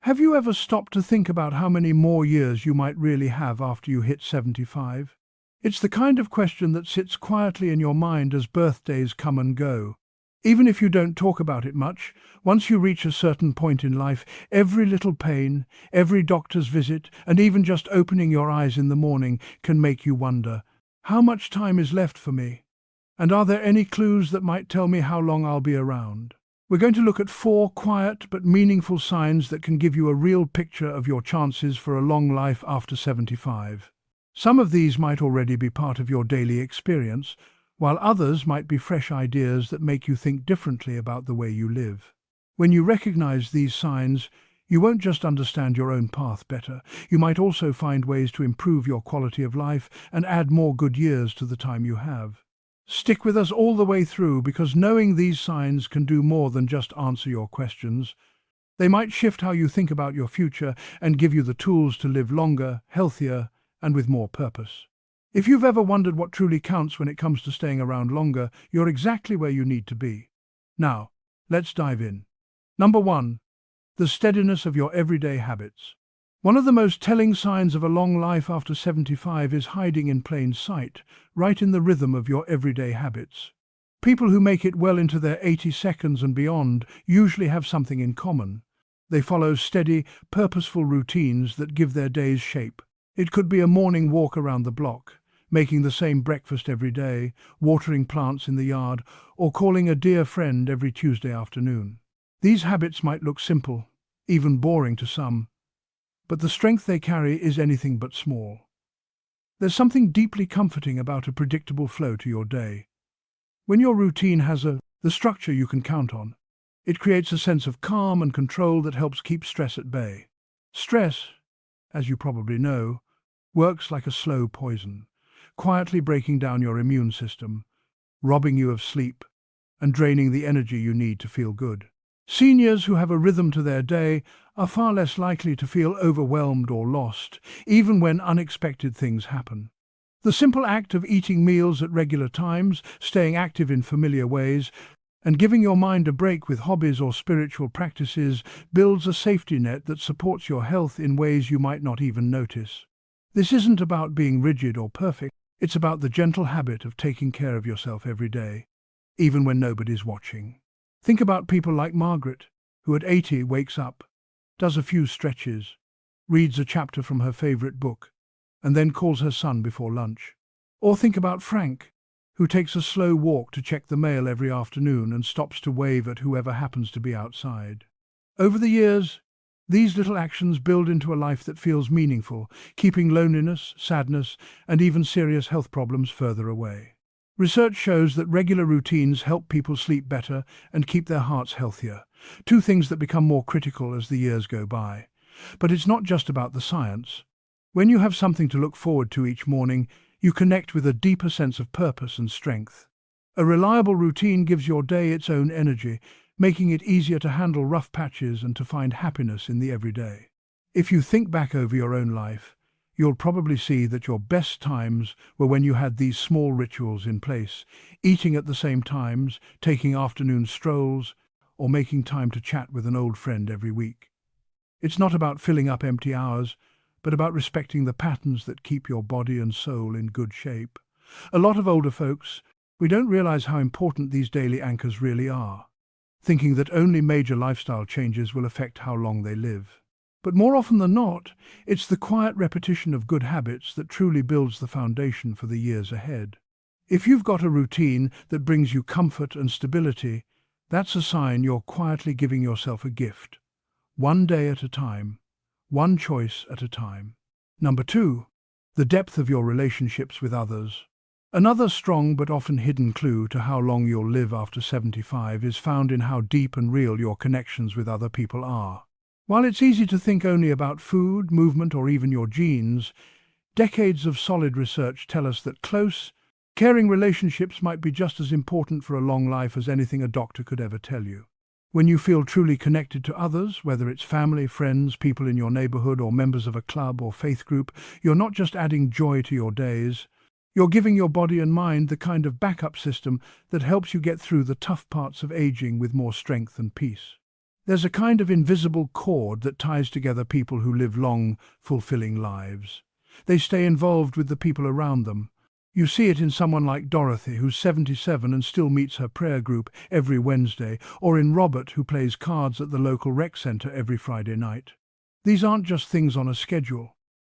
Have you ever stopped to think about how many more years you might really have after you hit 75? It's the kind of question that sits quietly in your mind as birthdays come and go. Even if you don't talk about it much, once you reach a certain point in life, every little pain, every doctor's visit, and even just opening your eyes in the morning can make you wonder, how much time is left for me? And are there any clues that might tell me how long I'll be around? We're going to look at 4 quiet but meaningful signs that can give you a real picture of your chances for a long life after 75. Some of these might already be part of your daily experience, while others might be fresh ideas that make you think differently about the way you live. When you recognize these signs, you won't just understand your own path better, you might also find ways to improve your quality of life and add more good years to the time you have. Stick with us all the way through, because knowing these signs can do more than just answer your questions. They might shift how you think about your future and give you the tools to live longer, healthier, and with more purpose. If you've ever wondered what truly counts when it comes to staying around longer, you're exactly where you need to be. Now, let's dive in. Number 1. The steadiness of your everyday habits. One of the most telling signs of a long life after 75 is hiding in plain sight, right in the rhythm of your everyday habits. People who make it well into their 80 seconds and beyond usually have something in common. They follow steady, purposeful routines that give their days shape. It could be a morning walk around the block, making the same breakfast every day, watering plants in the yard, or calling a dear friend every Tuesday afternoon. These habits might look simple, even boring to some, but the strength they carry is anything but small. There's something deeply comforting about a predictable flow to your day. When your routine has the structure you can count on, it creates a sense of calm and control that helps keep stress at bay. Stress, as you probably know, works like a slow poison, quietly breaking down your immune system, robbing you of sleep, and draining the energy you need to feel good. Seniors who have a rhythm to their day are far less likely to feel overwhelmed or lost, even when unexpected things happen. The simple act of eating meals at regular times, staying active in familiar ways, and giving your mind a break with hobbies or spiritual practices builds a safety net that supports your health in ways you might not even notice. This isn't about being rigid or perfect, it's about the gentle habit of taking care of yourself every day, even when nobody's watching. Think about people like Margaret, who at 80 wakes up, does a few stretches, reads a chapter from her favorite book, and then calls her son before lunch. Or think about Frank, who takes a slow walk to check the mail every afternoon and stops to wave at whoever happens to be outside. Over the years, these little actions build into a life that feels meaningful, keeping loneliness, sadness, and even serious health problems further away. Research shows that regular routines help people sleep better and keep their hearts healthier, 2 things that become more critical as the years go by. But it's not just about the science. When you have something to look forward to each morning, you connect with a deeper sense of purpose and strength. A reliable routine gives your day its own energy, making it easier to handle rough patches and to find happiness in the everyday. If you think back over your own life, you'll probably see that your best times were when you had these small rituals in place, eating at the same times, taking afternoon strolls, or making time to chat with an old friend every week. It's not about filling up empty hours, but about respecting the patterns that keep your body and soul in good shape. A lot of older folks, we don't realize how important these daily anchors really are, thinking that only major lifestyle changes will affect how long they live. But more often than not, it's the quiet repetition of good habits that truly builds the foundation for the years ahead. If you've got a routine that brings you comfort and stability, that's a sign you're quietly giving yourself a gift. One day at a time, one choice at a time. Number 2, the depth of your relationships with others. Another strong but often hidden clue to how long you'll live after 75 is found in how deep and real your connections with other people are. While it's easy to think only about food, movement, or even your genes, decades of solid research tell us that close, caring relationships might be just as important for a long life as anything a doctor could ever tell you. When you feel truly connected to others, whether it's family, friends, people in your neighborhood, or members of a club or faith group, you're not just adding joy to your days, you're giving your body and mind the kind of backup system that helps you get through the tough parts of aging with more strength and peace. There's a kind of invisible cord that ties together people who live long, fulfilling lives. They stay involved with the people around them. You see it in someone like Dorothy, who's 77 and still meets her prayer group every Wednesday, or in Robert, who plays cards at the local rec centre every Friday night. These aren't just things on a schedule.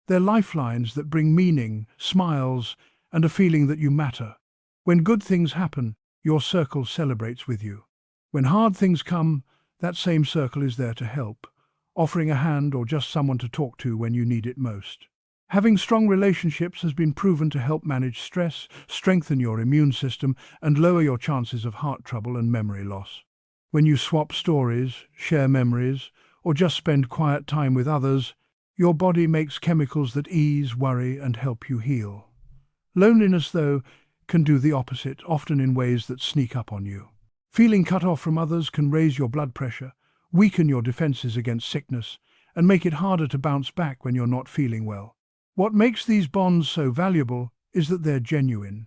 They're lifelines that bring meaning, smiles, and a feeling that you matter. When good things happen, your circle celebrates with you. When hard things come, that same circle is there to help, offering a hand or just someone to talk to when you need it most. Having strong relationships has been proven to help manage stress, strengthen your immune system, and lower your chances of heart trouble and memory loss. When you swap stories, share memories, or just spend quiet time with others, your body makes chemicals that ease worry and help you heal. Loneliness, though, can do the opposite, often in ways that sneak up on you. Feeling cut off from others can raise your blood pressure, weaken your defenses against sickness, and make it harder to bounce back when you're not feeling well. What makes these bonds so valuable is that they're genuine.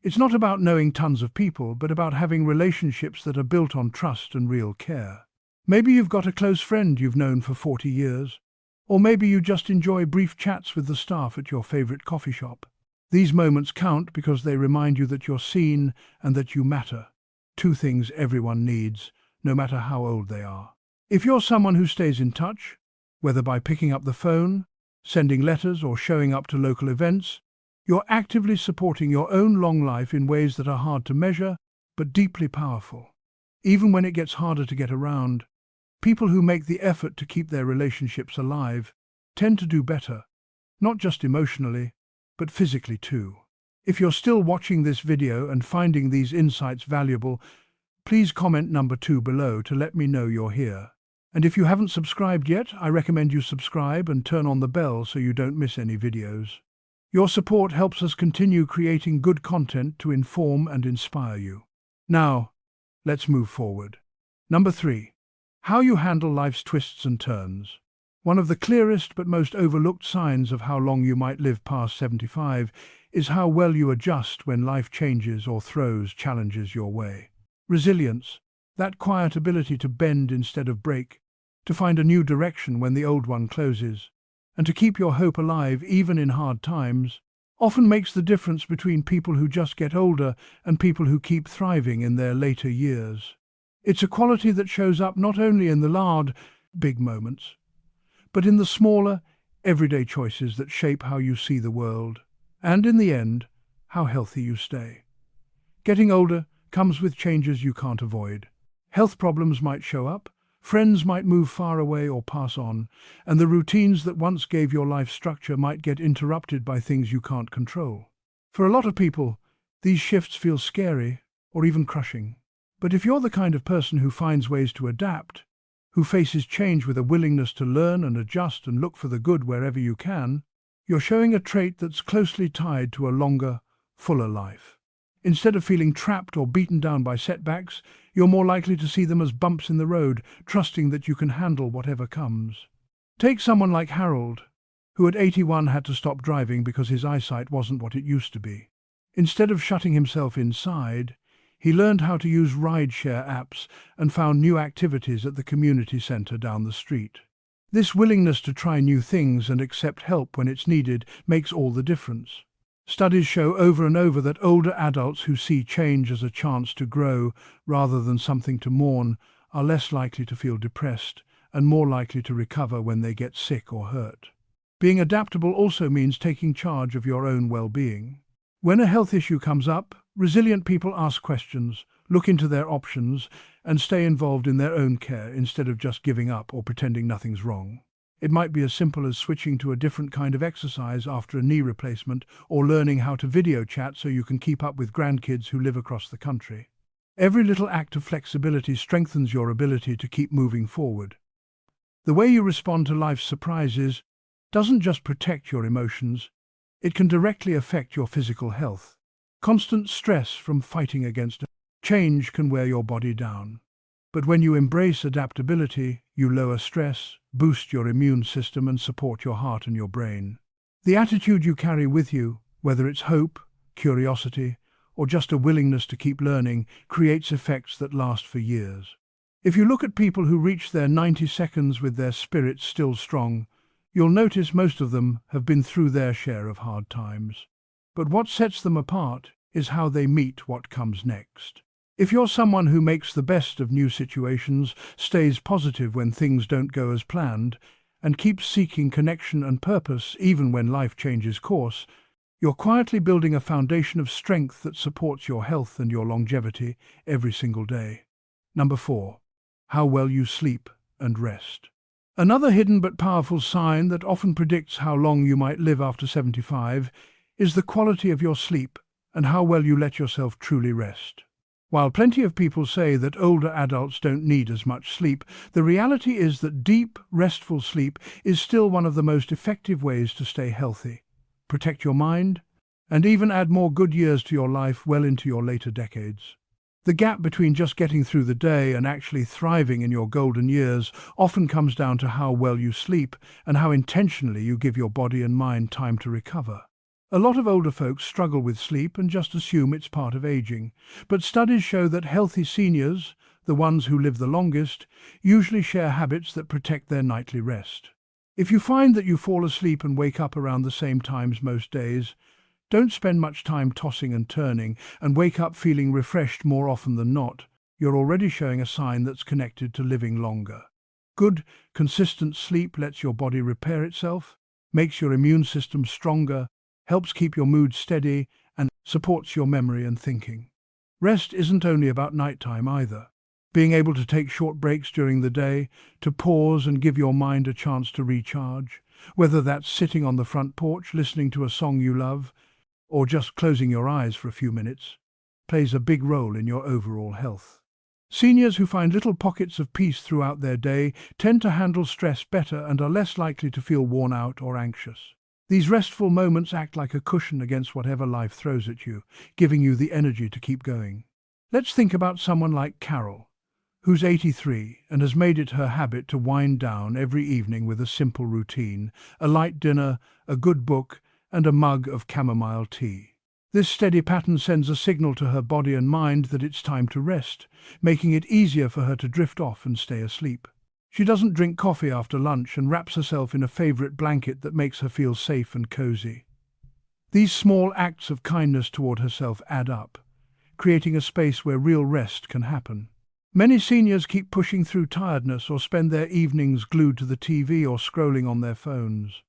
It's not about knowing tons of people, but about having relationships that are built on trust and real care. Maybe you've got a close friend you've known for 40 years, or maybe you just enjoy brief chats with the staff at your favorite coffee shop. These moments count because they remind you that you're seen and that you matter. Two things everyone needs, no matter how old they are. If you're someone who stays in touch, whether by picking up the phone, sending letters, or showing up to local events, you're actively supporting your own long life in ways that are hard to measure, but deeply powerful. Even when it gets harder to get around, people who make the effort to keep their relationships alive tend to do better, not just emotionally, but physically too. If you're still watching this video and finding these insights valuable, please comment number 2 below to let me know you're here. And if you haven't subscribed yet, I recommend you subscribe and turn on the bell so you don't miss any videos. Your support helps us continue creating good content to inform and inspire you. Now, let's move forward. Number 3. How you handle life's twists and turns. One of the clearest but most overlooked signs of how long you might live past 75 is how well you adjust when life changes or throws challenges your way. Resilience, that quiet ability to bend instead of break, to find a new direction when the old one closes, and to keep your hope alive even in hard times, often makes the difference between people who just get older and people who keep thriving in their later years. It's a quality that shows up not only in the loud, big moments, but in the smaller, everyday choices that shape how you see the world, and in the end, how healthy you stay. Getting older comes with changes you can't avoid. Health problems might show up, friends might move far away or pass on, and the routines that once gave your life structure might get interrupted by things you can't control. For a lot of people, these shifts feel scary or even crushing. But if you're the kind of person who finds ways to adapt, who faces change with a willingness to learn and adjust and look for the good wherever you can, you're showing a trait that's closely tied to a longer, fuller life. Instead of feeling trapped or beaten down by setbacks, you're more likely to see them as bumps in the road, trusting that you can handle whatever comes. Take someone like Harold, who at 81 had to stop driving because his eyesight wasn't what it used to be. Instead of shutting himself inside, he learned how to use ride-share apps and found new activities at the community centre down the street. This willingness to try new things and accept help when it's needed makes all the difference. Studies show over and over that older adults who see change as a chance to grow rather than something to mourn are less likely to feel depressed and more likely to recover when they get sick or hurt. Being adaptable also means taking charge of your own well-being. When a health issue comes up, resilient people ask questions, look into their options, and stay involved in their own care instead of just giving up or pretending nothing's wrong. It might be as simple as switching to a different kind of exercise after a knee replacement or learning how to video chat so you can keep up with grandkids who live across the country. Every little act of flexibility strengthens your ability to keep moving forward. The way you respond to life's surprises doesn't just protect your emotions, it can directly affect your physical health. Constant stress from fighting against change can wear your body down. But when you embrace adaptability, you lower stress, boost your immune system, and support your heart and your brain. The attitude you carry with you, whether it's hope, curiosity, or just a willingness to keep learning, creates effects that last for years. If you look at people who reach their 90 seconds with their spirits still strong, you'll notice most of them have been through their share of hard times. But what sets them apart is how they meet what comes next. If you're someone who makes the best of new situations, stays positive when things don't go as planned, and keeps seeking connection and purpose even when life changes course, you're quietly building a foundation of strength that supports your health and your longevity every single day. Number 4. How well you sleep and rest. Another hidden but powerful sign that often predicts how long you might live after 75 is the quality of your sleep and how well you let yourself truly rest. While plenty of people say that older adults don't need as much sleep, the reality is that deep, restful sleep is still one of the most effective ways to stay healthy, protect your mind, and even add more good years to your life well into your later decades. The gap between just getting through the day and actually thriving in your golden years often comes down to how well you sleep and how intentionally you give your body and mind time to recover. A lot of older folks struggle with sleep and just assume it's part of aging, but studies show that healthy seniors, the ones who live the longest, usually share habits that protect their nightly rest. If you find that you fall asleep and wake up around the same times most days, don't spend much time tossing and turning and wake up feeling refreshed more often than not. You're already showing a sign that's connected to living longer. Good, consistent sleep lets your body repair itself, makes your immune system stronger, helps keep your mood steady, and supports your memory and thinking. Rest isn't only about nighttime either. Being able to take short breaks during the day, to pause and give your mind a chance to recharge, whether that's sitting on the front porch listening to a song you love, or just closing your eyes for a few minutes, plays a big role in your overall health. Seniors who find little pockets of peace throughout their day tend to handle stress better and are less likely to feel worn out or anxious. These restful moments act like a cushion against whatever life throws at you, giving you the energy to keep going. Let's think about someone like Carol, who's 83 and has made it her habit to wind down every evening with a simple routine, a light dinner, a good book, and a mug of chamomile tea. This steady pattern sends a signal to her body and mind that it's time to rest, making it easier for her to drift off and stay asleep. She doesn't drink coffee after lunch and wraps herself in a favorite blanket that makes her feel safe and cozy. These small acts of kindness toward herself add up, creating a space where real rest can happen. Many seniors keep pushing through tiredness or spend their evenings glued to the TV or scrolling on their phones.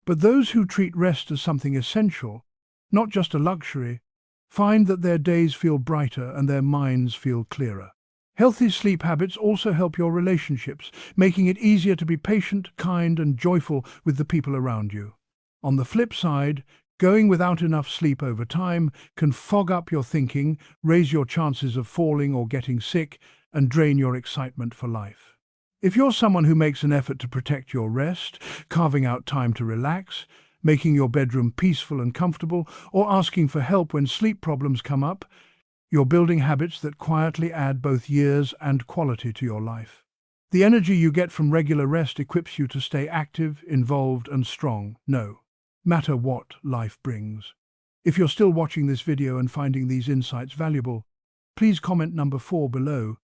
But those who treat rest as something essential, not just a luxury, find that their days feel brighter and their minds feel clearer. Healthy sleep habits also help your relationships, making it easier to be patient, kind, and joyful with the people around you. On the flip side, going without enough sleep over time can fog up your thinking, raise your chances of falling or getting sick, and drain your excitement for life. If you're someone who makes an effort to protect your rest, carving out time to relax, making your bedroom peaceful and comfortable, or asking for help when sleep problems come up, you're building habits that quietly add both years and quality to your life. The energy you get from regular rest equips you to stay active, involved, and strong, no matter what life brings. If you're still watching this video and finding these insights valuable, please comment number 4 below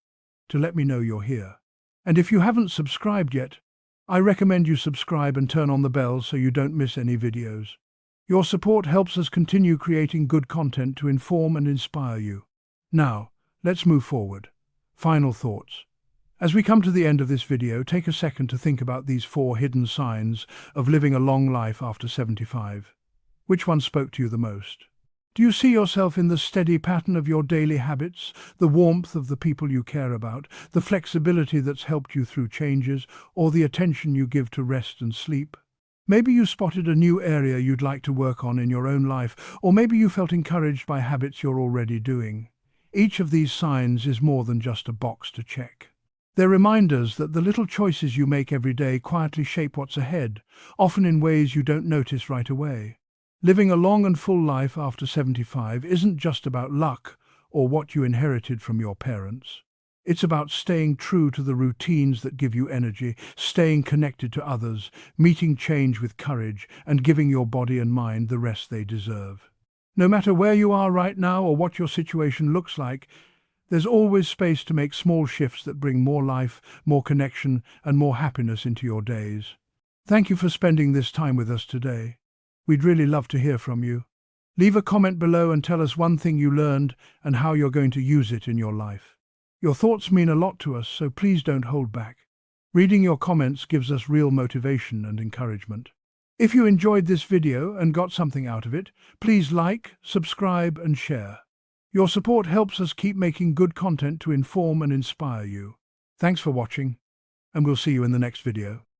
to let me know you're here. And if you haven't subscribed yet, I recommend you subscribe and turn on the bell so you don't miss any videos. Your support helps us continue creating good content to inform and inspire you. Now, let's move forward. Final thoughts. As we come to the end of this video, take a second to think about these 4 hidden signs of living a long life after 75. Which one spoke to you the most? Do you see yourself in the steady pattern of your daily habits, the warmth of the people you care about, the flexibility that's helped you through changes, or the attention you give to rest and sleep? Maybe you spotted a new area you'd like to work on in your own life, or maybe you felt encouraged by habits you're already doing. Each of these signs is more than just a box to check. They're reminders that the little choices you make every day quietly shape what's ahead, often in ways you don't notice right away. Living a long and full life after 75 isn't just about luck or what you inherited from your parents. It's about staying true to the routines that give you energy, staying connected to others, meeting change with courage, and giving your body and mind the rest they deserve. No matter where you are right now or what your situation looks like, There's always space to make small shifts that bring more life, more connection, and more happiness into your days. Thank you for spending this time with us today. We'd really love to hear from you. Leave a comment below and tell us one thing you learned and how you're going to use it in your life. Your thoughts mean a lot to us, so please don't hold back. Reading your comments gives us real motivation and encouragement. If you enjoyed this video and got something out of it, please like, subscribe, and share. Your support helps us keep making good content to inform and inspire you. Thanks for watching, and we'll see you in the next video.